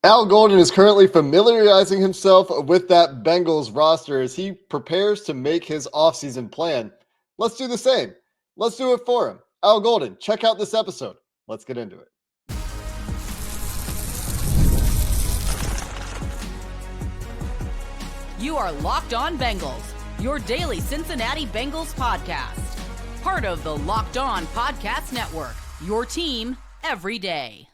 Al Golden is currently familiarizing himself with that Bengals roster as he prepares to make his offseason plan. Let's do the same. Let's do it for him. Al Golden, check out this episode. Let's get into it. You are Locked On Bengals, your daily Cincinnati Bengals podcast. Part of the Locked On Podcast Network, your team every day.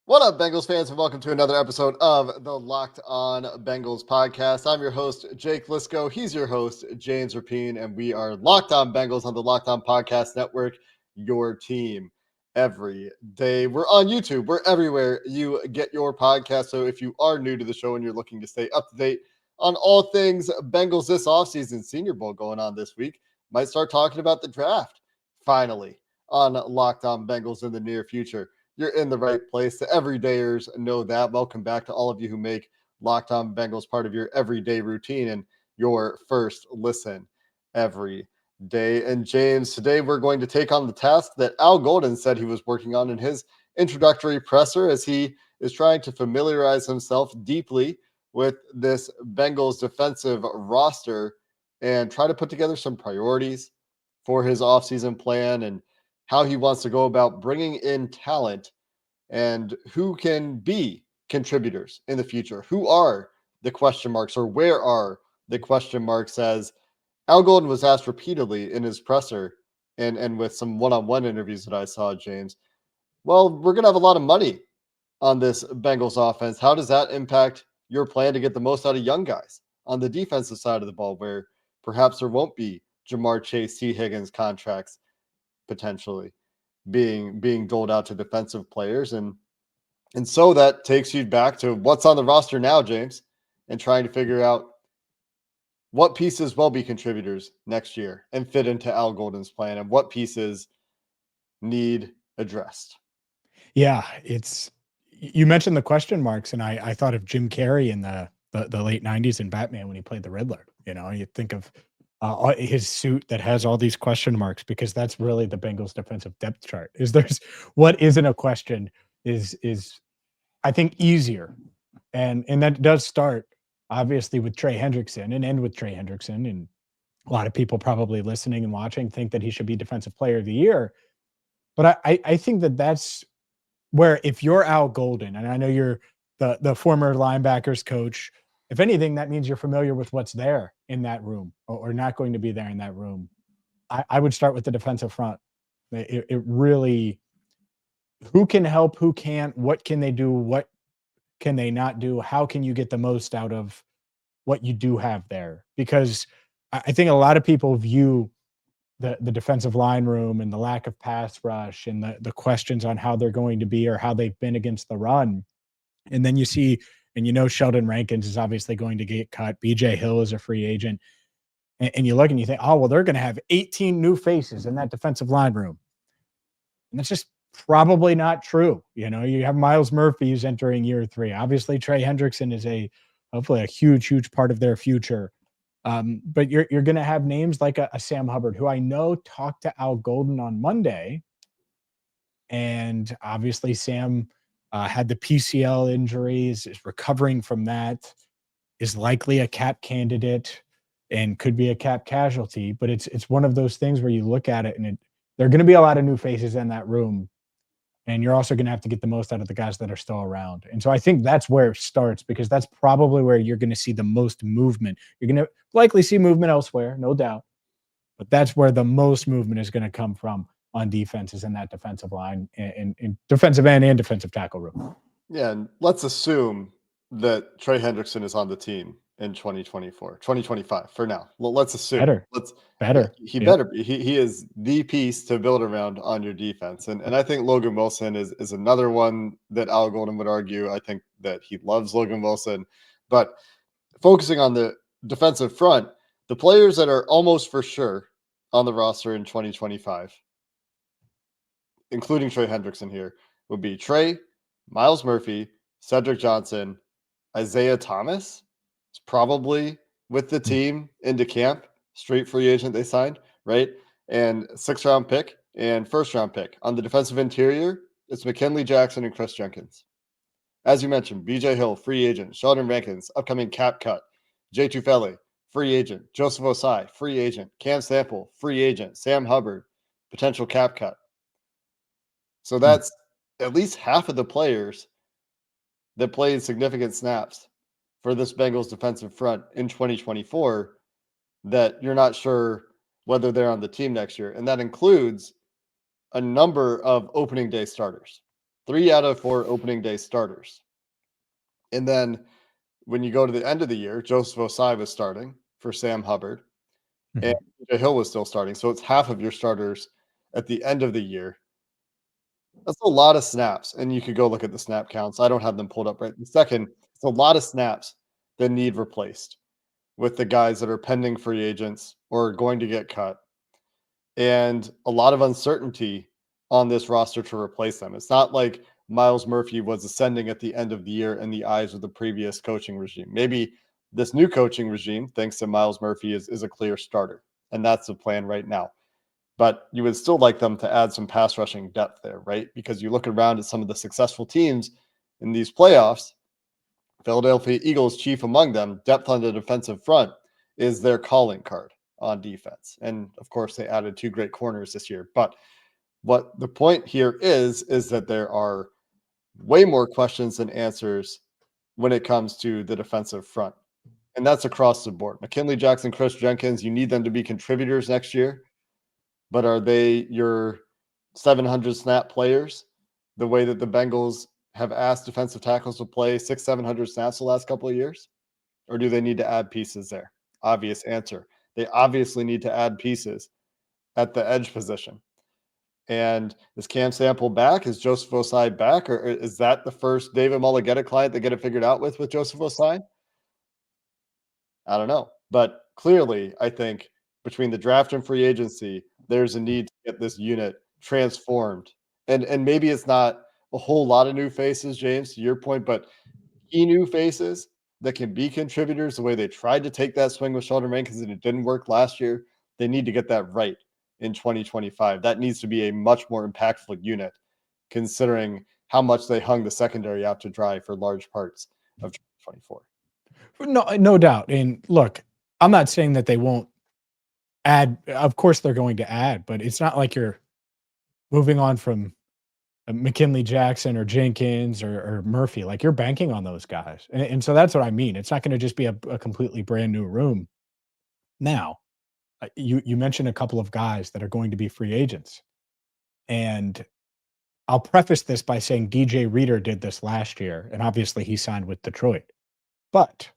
What up, Bengals fans, and welcome to another episode of the Locked On Bengals podcast. I'm your host, Jake Liscow. He's your host, James Rapien, and we are Locked On Bengals on the Locked On Podcast Network, your team every day. We're on YouTube. We're everywhere you get your podcast. So if you are new to the show and you're looking to stay up to date on all things Bengals this offseason, Senior Bowl going on this week, might start talking about the draft finally on Locked On Bengals in the near future. You're in the right place. The everydayers know that. Welcome back to all of you who make Locked On Bengals part of your everyday routine and your first listen every day. And James, today we're going to take on the task that Al Golden said he was working on in his introductory presser as he is trying to familiarize himself deeply with this Bengals defensive roster and try to put together some priorities for his offseason plan and how he wants to go about bringing in talent and who can be contributors in the future. Who are the question marks, or where are the question marks? As Al Golden was asked repeatedly in his presser and with some one-on-one interviews that I saw, James, well, we're going to have a lot of money on this Bengals offense. How does that impact your plan to get the most out of young guys on the defensive side of the ball, where perhaps there won't be Jamar Chase, T. Higgins contracts potentially being doled out to defensive players? And so that takes you back to what's on the roster now, James, and trying to figure out what pieces will be contributors next year and fit into Al Golden's plan, and what pieces need addressed. Yeah, you mentioned the question marks, and I thought of Jim Carrey in the late 90s in Batman when he played the Riddler. You think of his suit that has all these question marks, because that's really the Bengals defensive depth chart. There's what isn't a question is I think easier, and that does start obviously with Trey Hendrickson and end with Trey Hendrickson. And a lot of people probably listening and watching think that he should be Defensive Player of the Year, but I think that's where, if you're Al Golden, and I know you're the former linebackers coach, if anything, that means you're familiar with what's there in that room, or not going to be there in that room. I would start with the defensive front. It really, who can help, who can't, what can they do, what can they not do, how can you get the most out of what you do have there? Because I think a lot of people view the defensive line room and the lack of pass rush and the questions on how they're going to be or how they've been against the run. And then you see, and Sheldon Rankins is obviously going to get cut. BJ Hill is a free agent. And you look and you think, oh, well, they're going to have 18 new faces in that defensive line room. And that's just probably not true. You have Myles Murphy who's entering year 3. Obviously, Trey Hendrickson is hopefully a huge, huge part of their future. But you're going to have names like a Sam Hubbard, who I know talked to Al Golden on Monday. And obviously Sam had the PCL injuries, is recovering from that, is likely a cap candidate and could be a cap casualty. But it's one of those things where you look at it and there are going to be a lot of new faces in that room. And you're also going to have to get the most out of the guys that are still around. And so I think that's where it starts, because that's probably where you're going to see the most movement. You're going to likely see movement elsewhere, no doubt. But that's where the most movement is going to come from on defenses in that defensive line, in defensive end and defensive tackle room. Yeah, and let's assume that Trey Hendrickson is on the team in 2025 for now. Well, let's assume. Better. Yeah, he better be. He is the piece to build around on your defense. And I think Logan Wilson is another one that Al Golden would argue. I think that he loves Logan Wilson. But focusing on the defensive front, the players that are almost for sure on the roster in 2025, including Trey Hendrickson here, would be Trey, Myles Murphy, Cedric Johnson, Isaiah Thomas is probably with the team into camp, straight free agent they signed, right? And 6th-round pick and 1st-round pick. On the defensive interior, it's McKinley Jackson and Chris Jenkins. As you mentioned, BJ Hill, free agent. Sheldon Rankins, upcoming cap cut. Jay Tufele, free agent. Joseph Osai, free agent. Cam Sample, free agent. Sam Hubbard, potential cap cut. So that's at least half of the players that played significant snaps for this Bengals defensive front in 2024 that you're not sure whether they're on the team next year. And that includes a number of opening day starters, 3 out of 4 opening day starters. And then when you go to the end of the year, Joseph Osai was starting for Sam Hubbard, and BJ Hill was still starting. So it's half of your starters at the end of the year. That's a lot of snaps, and you could go look at the snap counts. I don't have them pulled up right this second. It's a lot of snaps that need replaced with the guys that are pending free agents or going to get cut, and a lot of uncertainty on this roster to replace them. It's not like Miles Murphy was ascending at the end of the year in the eyes of the previous coaching regime. Maybe this new coaching regime thinks that Miles Murphy is a clear starter, and that's the plan right now. But you would still like them to add some pass rushing depth there, right? Because you look around at some of the successful teams in these playoffs, Philadelphia Eagles, chief among them, depth on the defensive front is their calling card on defense. And of course, they added 2 great corners this year. But what the point here is that there are way more questions than answers when it comes to the defensive front. And that's across the board. McKinley Jackson, Chris Jenkins, you need them to be contributors next year. But are they your 700 snap players the way that the Bengals have asked defensive tackles to play 600-700 snaps the last couple of years? Or do they need to add pieces there? Obvious answer. They obviously need to add pieces at the edge position. And is Cam Sample back? Is Joseph Osai back? Or is that the first David Mulligetta client they get it figured out with Joseph Osai? I don't know. But clearly, I think between the draft and free agency, there's a need to get this unit transformed. And maybe it's not a whole lot of new faces, James, to your point, but key new faces that can be contributors the way they tried to take that swing with Sheldon Rankins and it didn't work last year. They need to get that right in 2025. That needs to be a much more impactful unit, considering how much they hung the secondary out to dry for large parts of 2024. No doubt. And look, I'm not saying that they won't add. Of course, they're going to add, but it's not like you're moving on from McKinley Jackson or Jenkins or Murphy. Like, you're banking on those guys. And so that's what I mean. It's not going to just be a completely brand new room. Now, you mentioned a couple of guys that are going to be free agents. And I'll preface this by saying DJ Reader did this last year, and obviously he signed with Detroit. But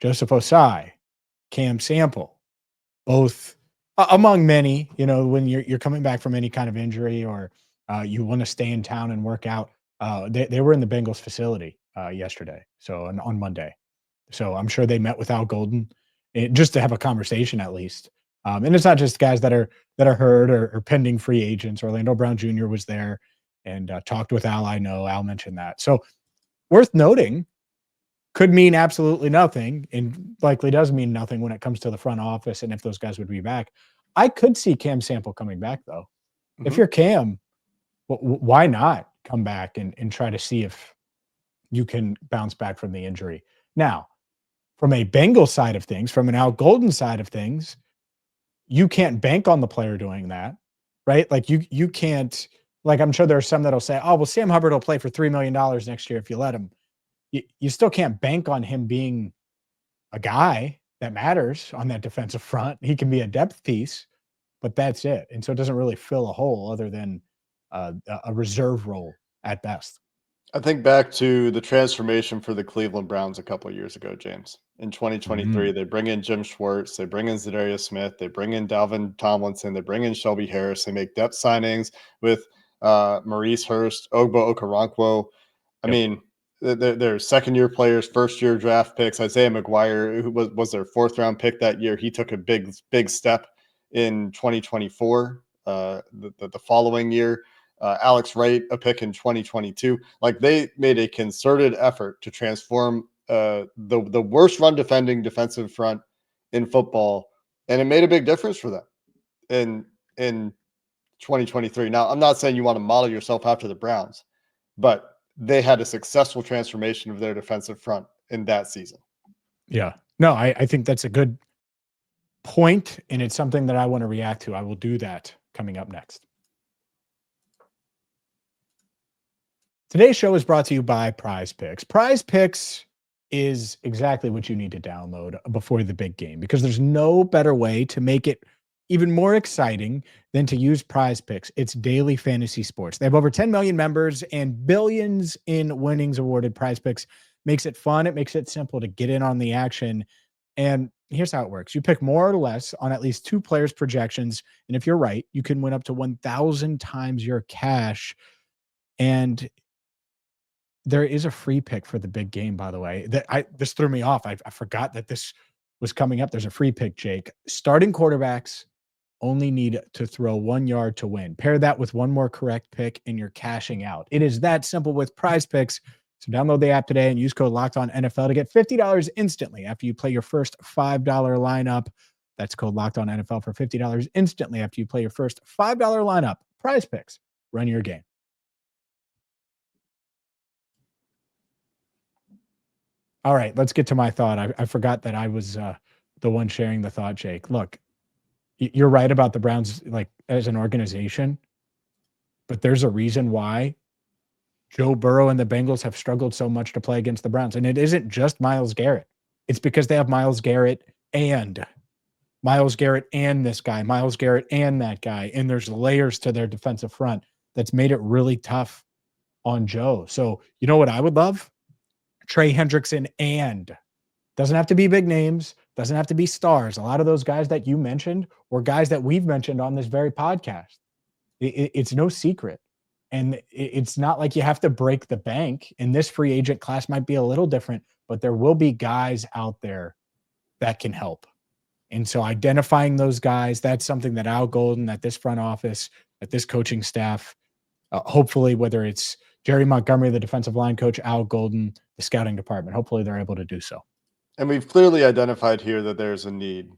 Joseph Osai, Cam Sample, both among many, when you're coming back from any kind of injury or you want to stay in town and work out, they were in the Bengals facility yesterday, so on Monday. So I'm sure they met with Al Golden just to have a conversation at least. And it's not just guys that are hurt or pending free agents. Orlando Brown Jr. was there and talked with Al. I know Al mentioned that. So worth noting. Could mean absolutely nothing, and likely does mean nothing when it comes to the front office and if those guys would be back. I could see Cam Sample coming back, though. Mm-hmm. If you're Cam, why not come back and try to see if you can bounce back from the injury? Now, from a Bengals side of things, from an Al Golden side of things, you can't bank on the player doing that, right? Like, you can't – like, I'm sure there are some that'll say, oh, well, Sam Hubbard will play for $3 million next year if you let him. You still can't bank on him being a guy that matters on that defensive front. He can be a depth piece, but that's it. And so it doesn't really fill a hole other than a reserve role at best. I think back to the transformation for the Cleveland Browns a couple of years ago, James. In 2023, they bring in Jim Schwartz, they bring in Zadarius Smith, they bring in Dalvin Tomlinson, they bring in Shelby Harris, they make depth signings with Maurice Hurst, Ogbo Okoronkwo. I mean, they're second-year players, first-year draft picks. Isaiah McGuire, who was their fourth-round pick that year, he took a big step in 2024. The following year, Alex Wright, a pick in 2022. Like, they made a concerted effort to transform the worst run defending defensive front in football, and it made a big difference for them in 2023. Now, I'm not saying you want to model yourself after the Browns, but they had a successful transformation of their defensive front in that season. Yeah. No, I think that's a good point, and it's something that I want to react to. I will do that coming up next. Today's show is brought to you by PrizePicks. PrizePicks is exactly what you need to download before the big game, because there's no better way to make it even more exciting than to use PrizePicks. It's daily fantasy sports. They have over 10 million members and billions in winnings awarded. PrizePicks makes it fun. It makes it simple to get in on the action. And here's how it works. You pick more or less on at least 2 players' projections. And if you're right, you can win up to 1,000 times your cash. And there is a free pick for the big game, by the way. This threw me off. I forgot that this was coming up. There's a free pick, Jake. Starting quarterbacks only need to throw 1 yard to win. Pair that with one more correct pick and you're cashing out. It is that simple with PrizePicks. So download the app today and use code LOCKEDONNFL to get $50 instantly after you play your first $5 lineup. That's code LOCKEDONNFL for $50 instantly after you play your first $5 lineup. PrizePicks. Run your game. All right, let's get to my thought. I forgot that I was the one sharing the thought, Jake. Look, you're right about the Browns, like, as an organization, but there's a reason why Joe Burrow and the Bengals have struggled so much to play against the Browns. And it isn't just Myles Garrett. It's because they have Myles Garrett and this guy, Myles Garrett and that guy. And there's layers to their defensive front that's made it really tough on Joe. So you know what I would love? Trey Hendrickson, and doesn't have to be big names, doesn't have to be stars. A lot of those guys that you mentioned were guys that we've mentioned on this very podcast. It's no secret. And it's not like you have to break the bank. And this free agent class might be a little different, but there will be guys out there that can help. And so identifying those guys, that's something that Al Golden, that this front office, that this coaching staff, hopefully, whether it's Jerry Montgomery, the defensive line coach, Al Golden, the scouting department, hopefully they're able to do so. And we've clearly identified here that there's a need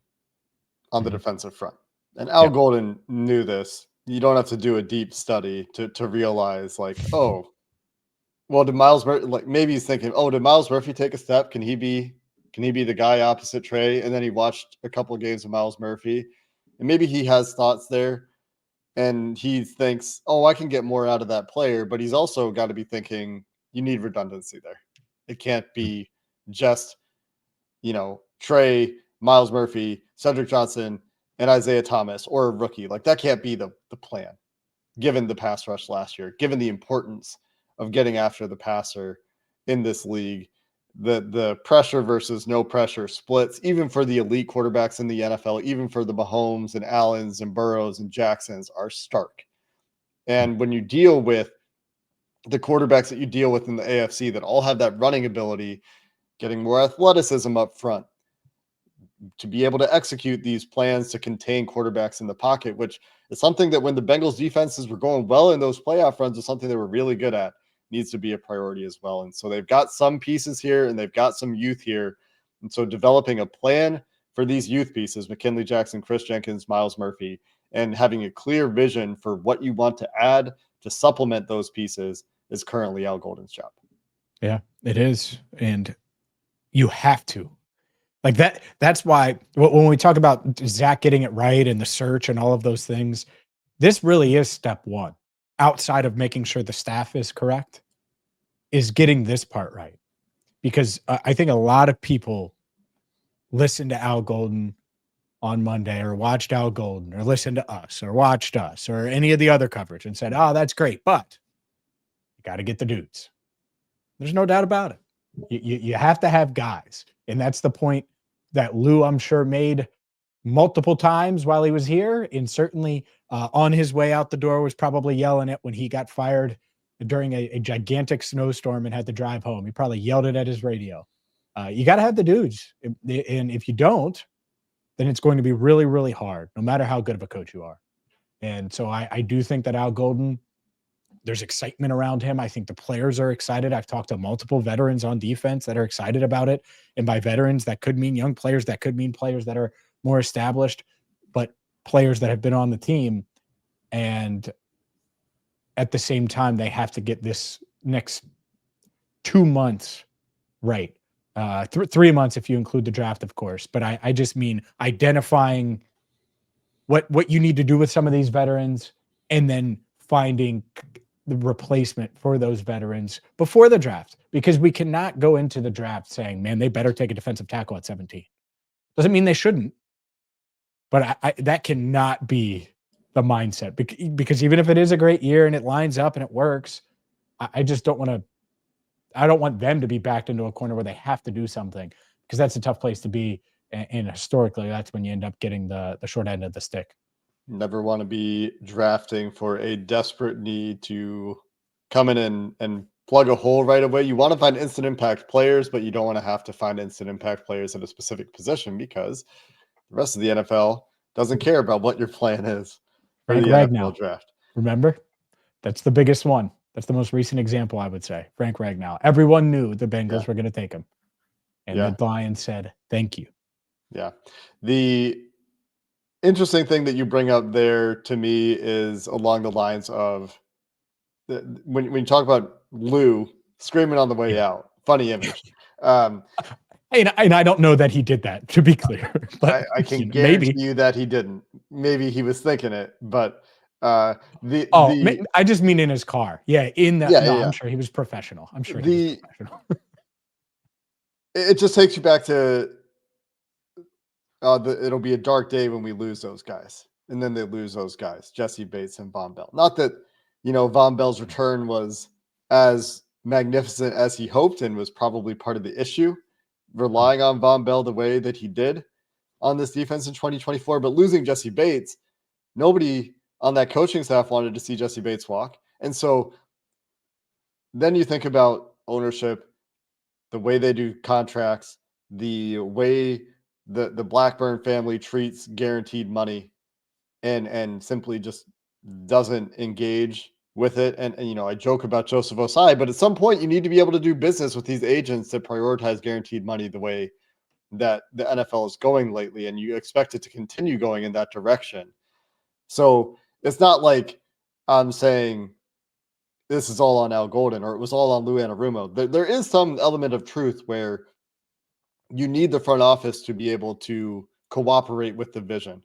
on the defensive front. And Al Golden knew this. You don't have to do a deep study to realize, like, oh, well, did Myles Murphy, like, maybe he's thinking, oh, did Myles Murphy take a step? Can he be the guy opposite Trey? And then he watched a couple of games of Myles Murphy, and maybe he has thoughts there. And he thinks, oh, I can get more out of that player. But he's also got to be thinking, you need redundancy there. It can't be just, Trey, Myles Murphy, Cedric Johnson, and Isaiah Thomas, or a rookie. Like, that can't be the plan, given the pass rush last year, given the importance of getting after the passer in this league. The pressure versus no pressure splits, even for the elite quarterbacks in the NFL, even for the Mahomes and Allens and Burrows and Jacksons, are stark. And when you deal with the quarterbacks that you deal with in the AFC that all have that running ability, getting more athleticism up front, to be able to execute these plans to contain quarterbacks in the pocket, which is something that when the Bengals defenses were going well in those playoff runs, is something they were really good at, needs to be a priority as well. And so they've got some pieces here and they've got some youth here. And so developing a plan for these youth pieces, McKinley Jackson, Chris Jenkins, Myles Murphy, and having a clear vision for what you want to add to supplement those pieces is currently Al Golden's job. Yeah, it is. And you have to. Like that's why when we talk about Zach getting it right and the search and all of those things, this really is step one, outside of making sure the staff is correct, is getting this part right. Because I think a lot of people listened to Al Golden on Monday, or watched Al Golden, or listened to us, or watched us, or any of the other coverage and said, oh, that's great, but you got to get the dudes. There's no doubt about it. You have to have guys. And that's the point that Lou, I'm sure, made multiple times while he was here. And certainly on his way out the door was probably yelling it when he got fired during a gigantic snowstorm and had to drive home. He probably yelled it at his radio. You got to have the dudes. And if you don't, then it's going to be really, really hard, no matter how good of a coach you are. And so I do think that Al Golden, there's excitement around him. I think the players are excited. I've talked to multiple veterans on defense that are excited about it. And by veterans, that could mean young players. That could mean players that are more established, but players that have been on the team. And at the same time, they have to get this next 2 months right. 3 months if you include the draft, of course. But I just mean identifying what you need to do with some of these veterans and then finding the replacement for those veterans before the draft, because we cannot go into the draft saying, man, they better take a defensive tackle at 17. Doesn't mean they shouldn't, but that cannot be the mindset, because even if it is a great year and it lines up and it works, I just don't want to. I don't want them to be backed into a corner where they have to do something, because that's a tough place to be. And historically, that's when you end up getting the short end of the stick. Never want to be drafting for a desperate need to come in and plug a hole right away. You want to find instant impact players, but you don't want to have to find instant impact players at a specific position, because the rest of the NFL doesn't care about what your plan is for Frank the Ragnow. NFL draft. Remember? That's the biggest one. That's the most recent example, I would say. Frank Ragnow. Everyone knew the Bengals were going to take him. And the Lions said, thank you. Yeah. The interesting thing that you bring up there to me is along the lines of when you talk about Lou screaming on the way out. Funny image. And I don't know that he did that, to be clear. But I can guarantee you that he didn't. Maybe he was thinking it, but I just mean in his car. Yeah, I'm sure he was professional. I'm sure he was professional. It just takes you back to it'll be a dark day when we lose those guys. And then they lose those guys, Jesse Bates and Von Bell. Not that, Von Bell's return was as magnificent as he hoped and was probably part of the issue, relying on Von Bell the way that he did on this defense in 2024. But losing Jesse Bates, nobody on that coaching staff wanted to see Jesse Bates walk. And so then you think about ownership, the way they do contracts, the way the Blackburn family treats guaranteed money and simply just doesn't engage with it. And I joke about Joseph Osai, but at some point you need to be able to do business with these agents that prioritize guaranteed money the way that the NFL is going lately, and you expect it to continue going in that direction. So it's not like I'm saying this is all on Al Golden or it was all on Lou Anarumo. There is some element of truth where you need the front office to be able to cooperate with the vision.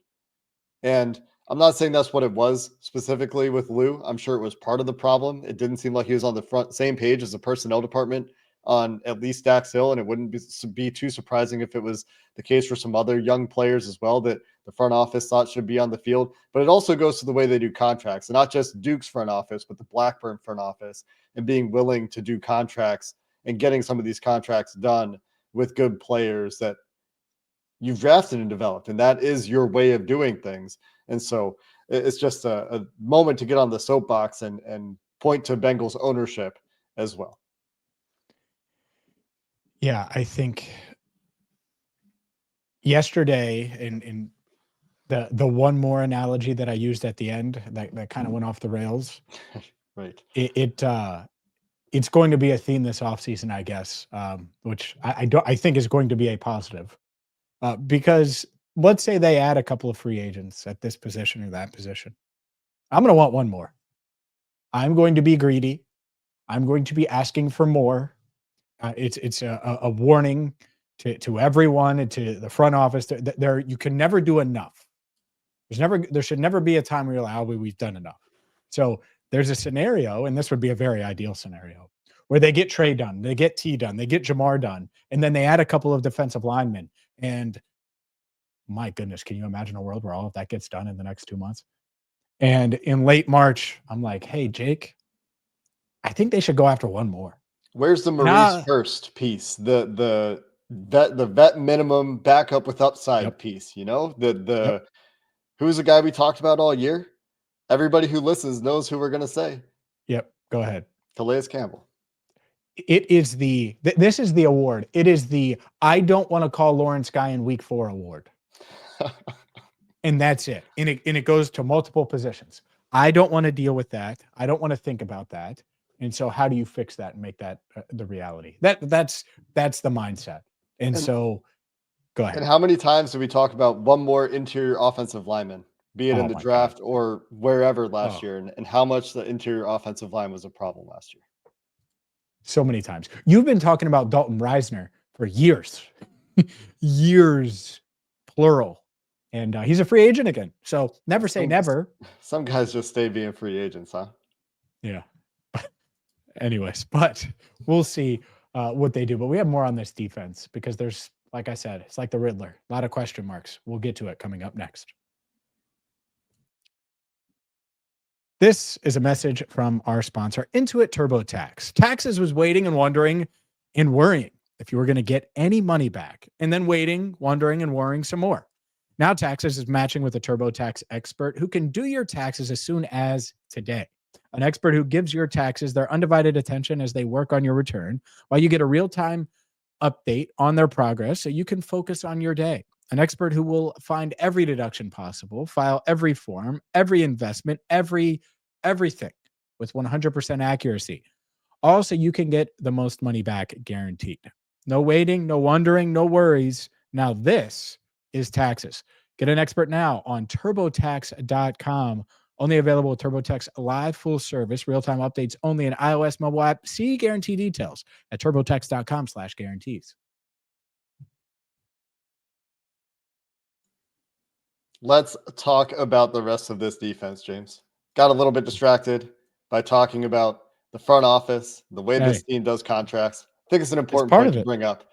And I'm not saying that's what it was specifically with Lou. I'm sure it was part of the problem. It didn't seem like he was on the same page as the personnel department on at least Dax Hill, and it wouldn't be too surprising if it was the case for some other young players as well that the front office thought should be on the field. But it also goes to the way they do contracts, and not just Duke's front office, but the Blackburn front office, and being willing to do contracts and getting some of these contracts done with good players that you've drafted and developed. And that is your way of doing things. And so it's just a moment to get on the soapbox and point to Bengals ownership as well. Yeah, I think yesterday in the one more analogy that I used at the end that kind of went off the rails. Right. It's going to be a theme this offseason, I guess, which I think is going to be a positive. Because let's say they add a couple of free agents at this position or that position. I'm going to want one more. I'm going to be greedy. I'm going to be asking for more. It's a warning to everyone and to the front office. There you can never do enough. There should never be a time where you're like, we've done enough. So there's a scenario, and this would be a very ideal scenario, where they get Trey done, they get T done, they get Jamar done, and then they add a couple of defensive linemen. And my goodness, can you imagine a world where all of that gets done in the next 2 months? And in late March, I'm like, hey, Jake, I think they should go after one more. Where's the Maurice Hurst piece? The vet minimum backup with upside piece, who's the guy we talked about all year? Everybody who listens knows who we're going to say. Yep. Go ahead. Calais Campbell. It is this is the award. It is the I don't want to call Lawrence Guy in week 4 award. And that's it. And it goes to multiple positions. I don't want to deal with that. I don't want to think about that. And so how do you fix that and make that the reality? That's the mindset. And so go ahead. And how many times did we talk about one more interior offensive lineman, be it in the draft or wherever last year, and how much the interior offensive line was a problem last year? So many times. You've been talking about Dalton Reisner for years, years, plural. And he's a free agent again. So never say never. Some guys just stay being free agents, huh? Yeah. Anyways, but we'll see what they do. But we have more on this defense because there's, like I said, it's like the Riddler. A lot of question marks. We'll get to it coming up next. This is a message from our sponsor, Intuit TurboTax. Taxes was waiting and wondering and worrying if you were going to get any money back, and then waiting, wondering, and worrying some more. Now Taxes is matching with a TurboTax expert who can do your taxes as soon as today. An expert who gives your taxes their undivided attention as they work on your return, while you get a real-time update on their progress so you can focus on your day. An expert who will find every deduction possible, file every form, every investment, everything with 100% accuracy. Also, you can get the most money back guaranteed. No waiting, no wondering, no worries. Now this is Taxes. Get an expert now on TurboTax.com. Only available with TurboTax Live Full Service, real-time updates only in iOS mobile app. See guarantee details at TurboTax.com/guarantees. Let's talk about the rest of this defense, James. Got a little bit distracted by talking about the front office, the way this team does contracts. I think it's an important point to bring up.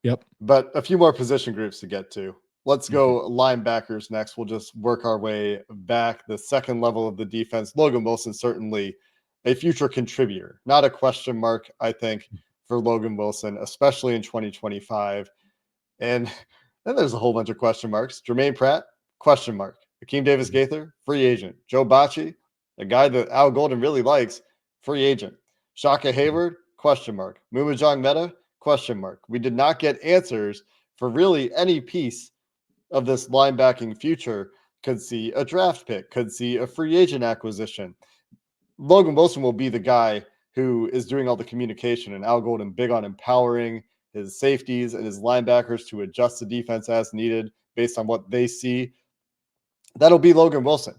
Yep. But a few more position groups to get to. Let's go linebackers next. We'll just work our way back. The second level of the defense, Logan Wilson, certainly a future contributor, not a question mark, I think, for Logan Wilson, especially in 2025. And then there's a whole bunch of question marks. Jermaine Pratt, question mark. Akeem Davis-Gaither, free agent. Joe Bacci, a guy that Al Golden really likes, free agent. Shaka Hayward, question mark. Mumajong Meta, question mark. We did not get answers for really any piece of this linebacking future. Could see a draft pick, could see a free agent acquisition. Logan Wilson will be the guy who is doing all the communication, and Al Golden big on empowering his safeties and his linebackers to adjust the defense as needed based on what they see. That'll be Logan Wilson.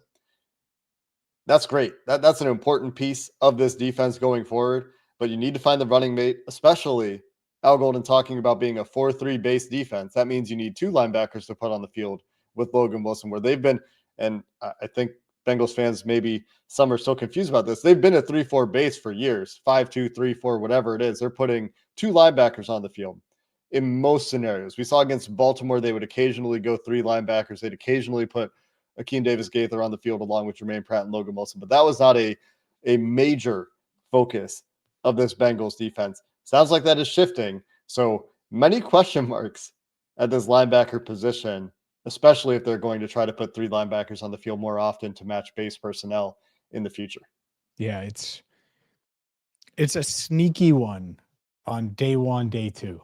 That's great. That's an important piece of this defense going forward, but you need to find the running mate, especially Al Golden talking about being a 4-3 base defense. That means you need two linebackers to put on the field with Logan Wilson, where they've been, and I think Bengals fans, maybe some are still confused about this. They've been a 3-4 base for years, 5-2, 3-4, whatever it is. They're putting two linebackers on the field in most scenarios. We saw against Baltimore, they would occasionally go three linebackers. They'd occasionally put Akeem Davis-Gaither on the field along with Jermaine Pratt and Logan Wilson, but that was not a major focus of this Bengals defense. Sounds like that is shifting. So many question marks at this linebacker position, especially if they're going to try to put three linebackers on the field more often to match base personnel in the future. Yeah, it's a sneaky one on day one, day two.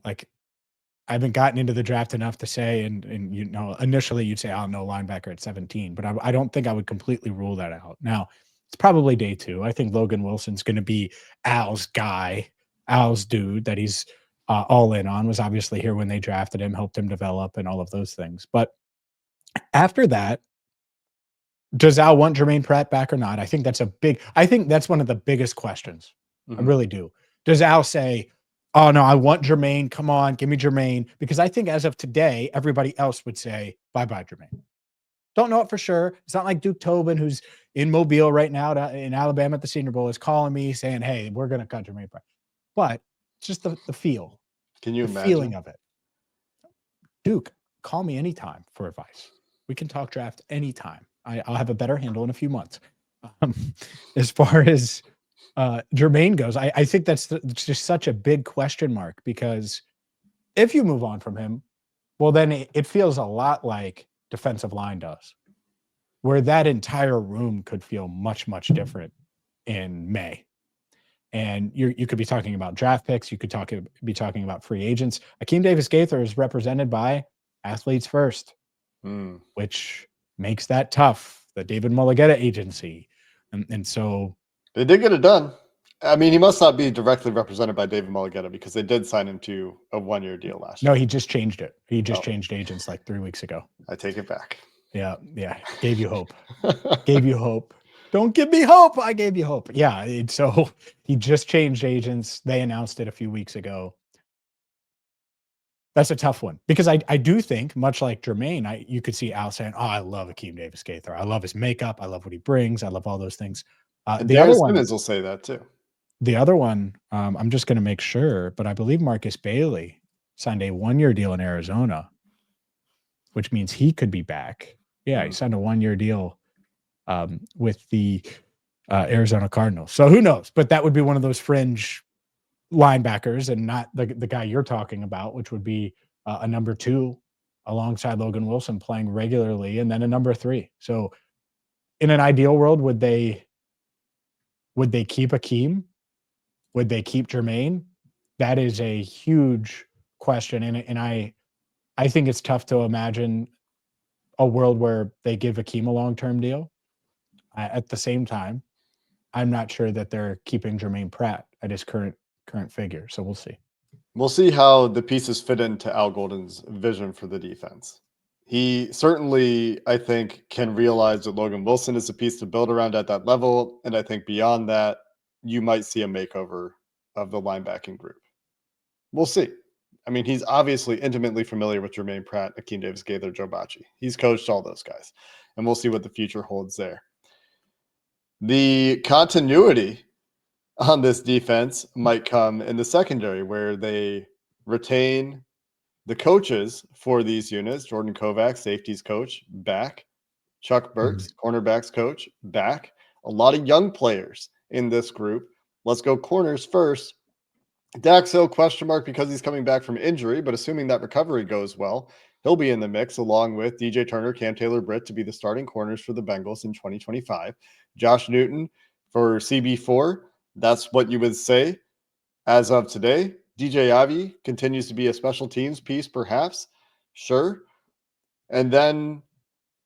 Like, I haven't gotten into the draft enough to say, and you know, initially you'd say, I'll know linebacker at 17, but I don't think I would completely rule that out. Now, it's probably day two. I think Logan Wilson's going to be Al's guy, Al's dude that he's all in on. Was obviously here when they drafted him, helped him develop and all of those things. But after that, does Al want Jermaine Pratt back or not? I think that's one of the biggest questions. Mm-hmm. I really do. Does Al say, oh no, I want Jermaine. Come on, give me Jermaine. Because I think as of today, everybody else would say, bye-bye, Jermaine. Don't know it for sure. It's not like Duke Tobin, who's in Mobile right now in Alabama at the Senior Bowl, is calling me saying, hey, we're going to cut Jermaine Pratt. But it's just the feel. Can you imagine? Feeling of it. Duke, call me anytime for advice. We can talk draft anytime. I'll have a better handle in a few months. As far as Jermaine goes, I think that's just such a big question mark, because if you move on from him, well, then it feels a lot like defensive line does, where that entire room could feel much, much different in May. And you could be talking about draft picks. You could be talking about free agents. Akeem Davis-Gaither is represented by Athletes First, which makes that tough. The David Mulligetta agency. And so they did get it done. I mean, he must not be directly represented by David Mulligetta, because they did sign him to a 1-year deal last year. No, he just changed it. He just changed agents like 3 weeks ago. I take it back. Yeah. Gave you hope. Gave you hope. Don't give me hope. I gave you hope. Yeah. So he just changed agents. They announced it a few weeks ago. That's a tough one because I do think, much like Jermaine, you could see Al saying, "Oh, I love Akeem Davis-Gaither. I love his makeup. I love what he brings. I love all those things." And The other Darius one, Simmons will say that too. the other one, I'm just going to make sure, but I believe Marcus Bailey signed a 1-year deal in Arizona, which means he could be back. Yeah, he signed a 1-year deal with the Arizona Cardinals. So who knows? But that would be one of those fringe linebackers and not the guy you're talking about, which would be a number 2 alongside Logan Wilson playing regularly, and then a number 3. So in an ideal world, would they keep Akeem? Would they keep Jermaine? That is a huge question. And I think it's tough to imagine a world where they give Akeem a long-term deal. At the same time, I'm not sure that they're keeping Jermaine Pratt at his current figure. So we'll see. We'll see how the pieces fit into Al Golden's vision for the defense. He certainly, I think, can realize that Logan Wilson is a piece to build around at that level. And I think beyond that, you might see a makeover of the linebacking group. We'll see. I mean, he's obviously intimately familiar with Jermaine Pratt, Akeem Davis-Gaither, Joe Bacci. He's coached all those guys. And we'll see what the future holds there. The continuity on this defense might come in the secondary, where they retain the coaches for these units. Jordan Kovac, safeties coach, back. Chuck Burks, cornerbacks coach, back. A lot of young players in this group. Let's go corners first. Dax Hill, question mark because he's coming back from injury, but assuming that recovery goes well, he'll be in the mix along with DJ Turner, Cam Taylor-Britt to be the starting corners for the Bengals in 2025. Josh Newton for CB4. That's what you would say as of today. DJ Ivy continues to be a special teams piece, perhaps. Sure. And then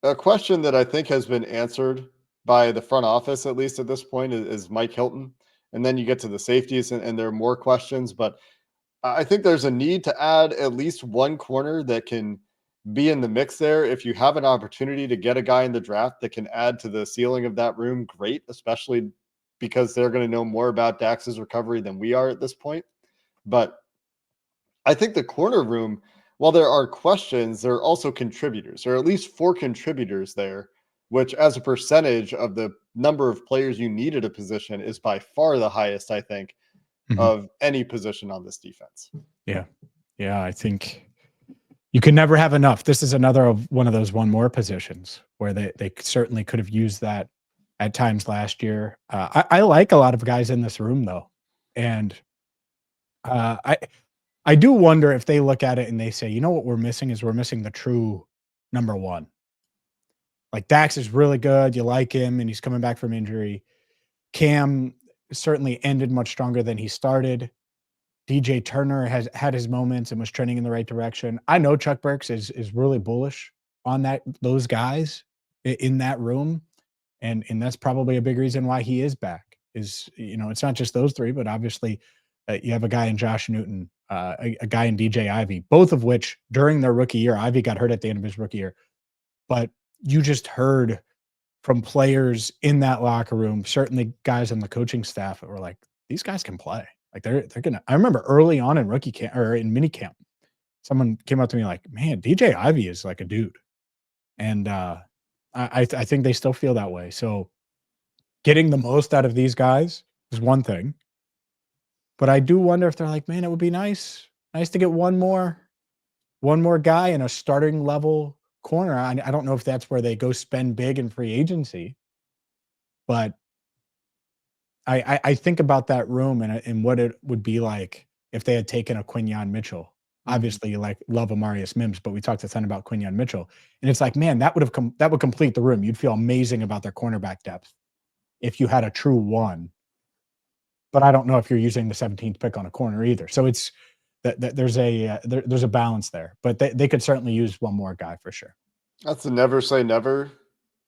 a question that I think has been answered by the front office, at least at this point, is Mike Hilton. And then you get to the safeties, and there are more questions. But I think there's a need to add at least one corner that can be in the mix there. If you have an opportunity to get a guy in the draft that can add to the ceiling of that room, great, especially because they're going to know more about Dax's recovery than we are at this point. But I think the corner room, while there are questions, there are also contributors. There are at least 4 contributors there, which as a percentage of the number of players you need at a position is by far the highest, I think, of any position on this defense. Yeah. Yeah. I think you can never have enough. This is another one of those one more positions where they certainly could have used that at times last year. I like a lot of guys in this room though. And I do wonder if they look at it and they say, you know what we're missing is we're missing the true number 1. Like Dax is really good. You like him and he's coming back from injury. Cam certainly ended much stronger than he started. DJ Turner has had his moments and was trending in the right direction. I know Chuck Burks is really bullish on those guys in that room. And that's probably a big reason why he is back is, it's not just those 3, but obviously you have a guy in Josh Newton, a guy in DJ Ivy, both of which during their rookie year, Ivy got hurt at the end of his rookie year, but you just heard from players in that locker room, certainly guys on the coaching staff that were like, these guys can play. Like they're gonna. I remember early on in rookie camp or in mini camp, someone came up to me like, "Man, DJ Ivy is like a dude," and I think they still feel that way. So getting the most out of these guys is one thing, but I do wonder if they're like, "Man, it would be nice to get one more guy in a starting level corner." I don't know if that's where they go spend big in free agency, but I think about that room and what it would be like if they had taken a Quinyon Mitchell. Obviously, you love Amarius Mims, but we talked a ton about Quinyon Mitchell, and it's like, man, that would complete the room. You'd feel amazing about their cornerback depth if you had a true 1. But I don't know if you're using the 17th pick on a corner either. So it's there's a balance there, but they could certainly use one more guy for sure. That's a never say never,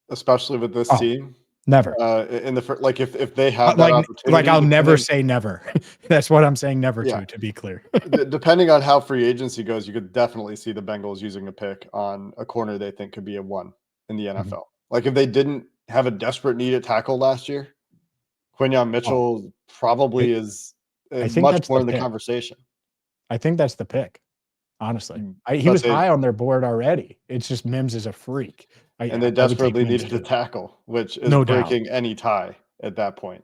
especially with this team. Never. In the first, if they have that opportunity, like I'll never say never. That's what I'm saying never to be clear. Depending on how free agency goes, you could definitely see the Bengals using a pick on a corner they think could be a 1 in the NFL. Like if they didn't have a desperate need at tackle last year? Quinyon Mitchell probably is I think much that's more the in the pick. conversation. I think that's the pick, honestly. He But was high on their board already. It's just Mims is a freak. and they I would take desperately Mims needed a too. tackle, which is No doubt. breaking any tie at that point.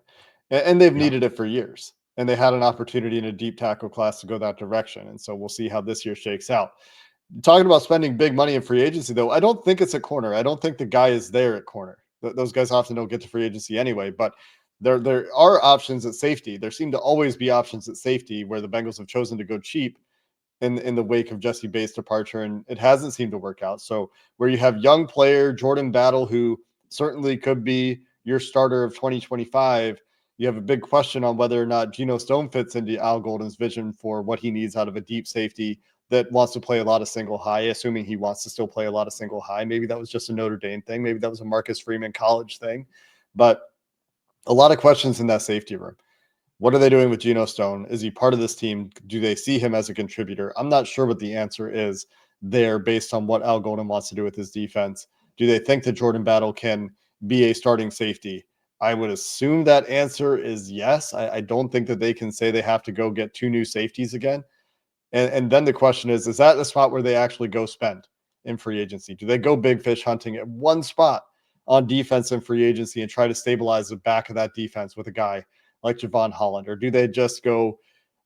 And they've Yeah. needed it for years. And they had an opportunity in a deep tackle class to go that direction. And so we'll see how this year shakes out. Talking about spending big money in free agency, though, I don't think it's a corner. I don't think the guy is there at corner. Those guys often don't get to free agency anyway, but there are options at safety. There seem to always be options at safety where the Bengals have chosen to go cheap in the wake of Jesse Bates' departure, and it hasn't seemed to work out. So where you have young player Jordan Battle, who certainly could be your starter of 2025, you have a big question on whether or not Geno Stone fits into Al Golden's vision for what he needs out of a deep safety that wants to play a lot of single high, assuming he wants to still play a lot of single high. Maybe that was just a Notre Dame thing. Maybe that was a Marcus Freeman college thing. But a lot of questions in that safety room. What are they doing with Geno Stone? Is he part of this team? Do they see him as a contributor? I'm not sure what the answer is there based on what Al Golden wants to do with his defense. Do they think that Jordan Battle can be a starting safety? I would assume that answer is yes. I don't think that they can say they have to go get 2 new safeties again. And then the question is that the spot where they actually go spend in free agency? Do they go big fish hunting at one spot on defense in free agency and try to stabilize the back of that defense with a guy like Javon Holland? Or do they just go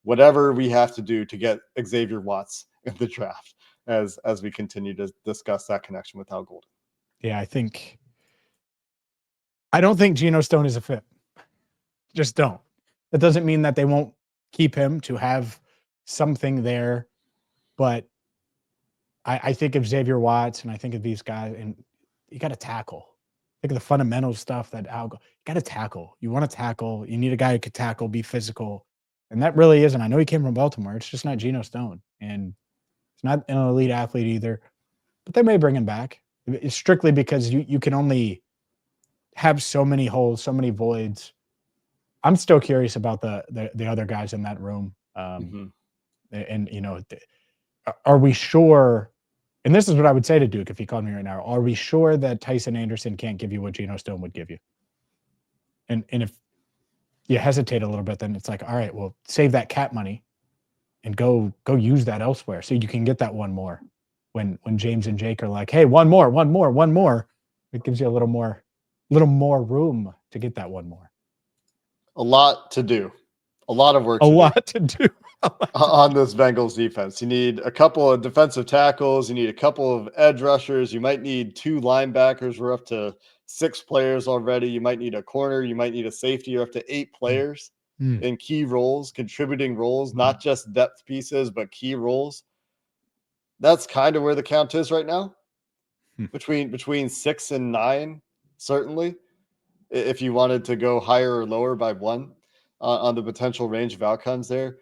whatever we have to do to get Xavier Watts in the draft as we continue to discuss that connection with Al Golden? Yeah, I don't think Geno Stone is a fit. Just don't. That doesn't mean that they won't keep him to have something there, but I think of Xavier Watts and I think of these guys, and you got to tackle. Think of the fundamental stuff that you got to tackle. You want to tackle. You need a guy who could tackle, be physical, and that really isn't. I know he came from Baltimore. It's just not Geno Stone, and it's not an elite athlete either. But they may bring him back. It's strictly because you can only have so many holes, so many voids. I'm still curious about the other guys in that room. And are we sure? And this is what I would say to Duke if he called me right now. Are we sure that Tyson Anderson can't give you what Geno Stone would give you? And if you hesitate a little bit, then it's like, all right, well, save that cap money and go use that elsewhere so you can get that one more. When James and Jake are like, hey, one more, it gives you a little more room to get that one more. A lot to do. A lot of work. To do on this Bengals defense. You need a couple of defensive tackles. You need a couple of edge rushers. You might need 2 linebackers. We're up to 6 players already. You might need a corner. You might need a safety. You're up to 8 players in key roles, contributing roles, not just depth pieces, but key roles. That's kind of where the count is right now. Between 6 and 9, certainly. If you wanted to go higher or lower by 1 on the potential range of outcomes there.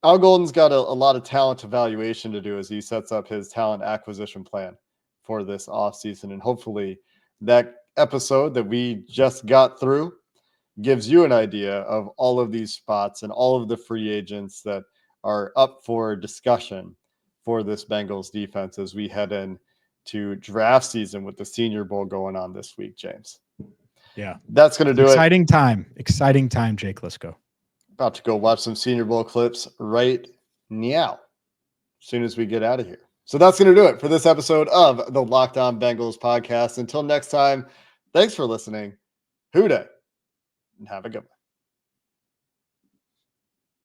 Al Golden's got a lot of talent evaluation to do as he sets up his talent acquisition plan for this offseason. And hopefully that episode that we just got through gives you an idea of all of these spots and all of the free agents that are up for discussion for this Bengals defense as we head in to draft season with the Senior Bowl going on this week, James. Yeah. That's going to do Exciting time, Jake Liscow. About to go watch some Senior Bowl clips right now as soon as we get out of here. So that's going to do it for this episode of the Locked On Bengals podcast. Until next time, thanks for listening. Hoo day, and have a good one.